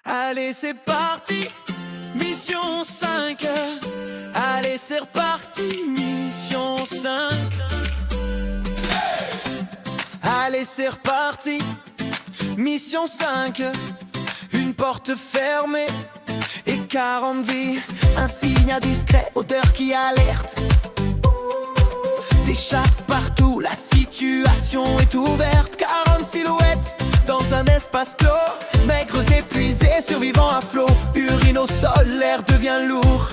Allez c'est parti, mission 5. Allez c'est reparti, mission 5. Allez c'est reparti, mission 5. Une porte fermée et 40 vies. Un signe indiscret, odeur qui alerte. Des chats partout, la situation est ouverte. 40 silhouettes dans un espace clos. Maigres épuisés, survivants à flot. Urine au sol, l'air devient lourd.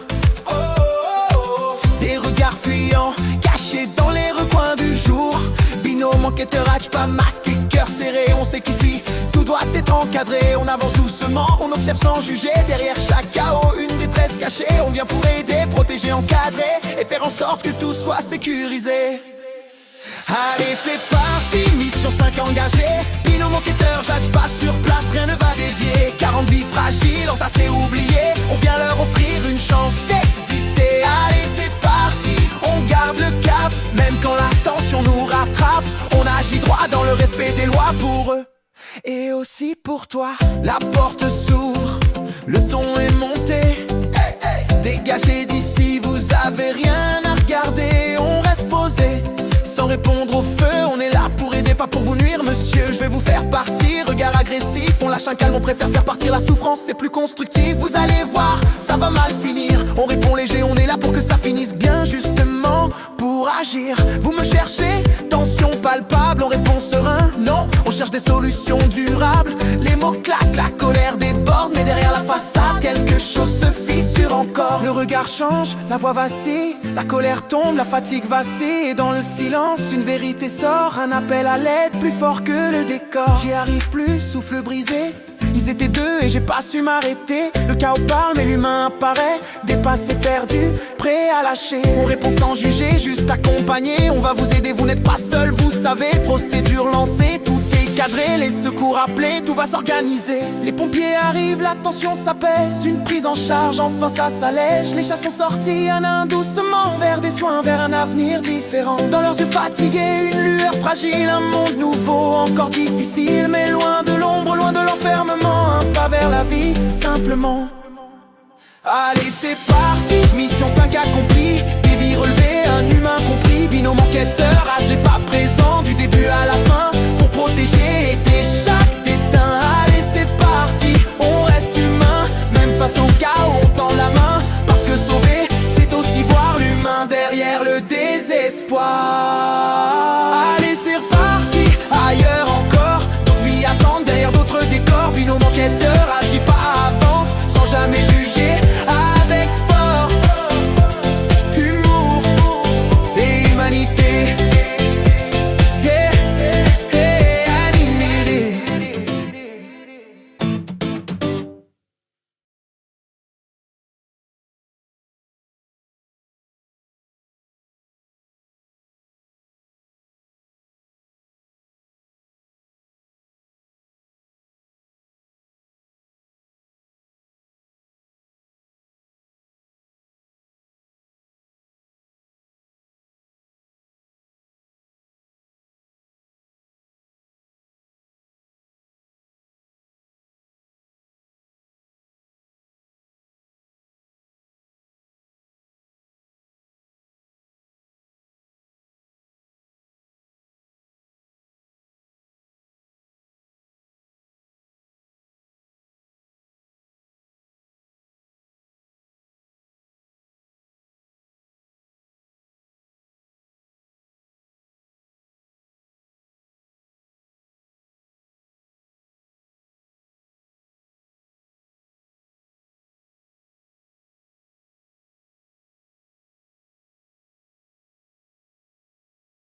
Oh, oh, oh. Des regards fuyants, cachés dans les recoins du jour. Binôme, enquêteur, hatch, pas masqué, cœur serré. On sait qu'ici, tout doit être encadré. On avance doucement, on observe sans juger. Derrière chaque chaos, une détresse cachée. On vient pour aider, protéger, encadrer et faire en sorte que tout soit sécurisé. Allez c'est parti, mission 5 engagée. Binôme enquêteur, judge pas sur place, rien ne va dévier. 40 vies fragiles, entassées, oubliées. On vient leur offrir une chance d'exister. Allez c'est parti, on garde le cap. Même quand la tension nous rattrape, on agit droit dans le respect des lois pour eux et aussi pour toi. La porte s'ouvre, le ton est monté. Dégagez d'ici, vous avez rien à regarder. On reste posé, sans répondre au feu. On est là pour aider, pas pour vous nuire, monsieur. Je vais vous faire partir, regard agressif. On lâche un calme, on préfère faire partir la souffrance. C'est plus constructif, vous allez voir, ça va mal finir. On répond léger, on est là pour que ça finisse bien. Justement, pour agir, vous me cherchez, tension palpable. On répond serein, non, on cherche des solutions durables. Les mots claquent, la colère déborde. Mais derrière la façade, quelque chose se fissure encore. Le regard change, la voix vacille. La colère tombe, la fatigue vacille. Et dans le silence, une vérité sort. Un appel à l'aide plus fort que le décor. J'y arrive plus, souffle brisé. Ils étaient deux et j'ai pas su m'arrêter. Le chaos parle mais l'humain apparaît. Dépassé, perdu, prêt à lâcher. On répond sans juger, juste accompagné. On va vous aider, vous n'êtes pas seul, vous savez. Procédure lancée, tout est cadré. Les secours appelés, tout va s'organiser. Les pompiers arrivent, la tension s'apaise. Une prise en charge, enfin ça s'allège. Les chats sont sortis, un à un doucement. Vers des soins, vers un avenir différent. Dans leurs yeux fatigués, une lueur fragile. Un monde nouveau, encore difficile. Mais loin de l'ombre, loin de l'enfermement. Un pas vers la vie, simplement. Allez c'est parti, mission 5 accomplie. Des vies relevées, un humain compris. Binôme enquêteur, âgé pas présent. Du début à la fin, pour protéger et aider chaque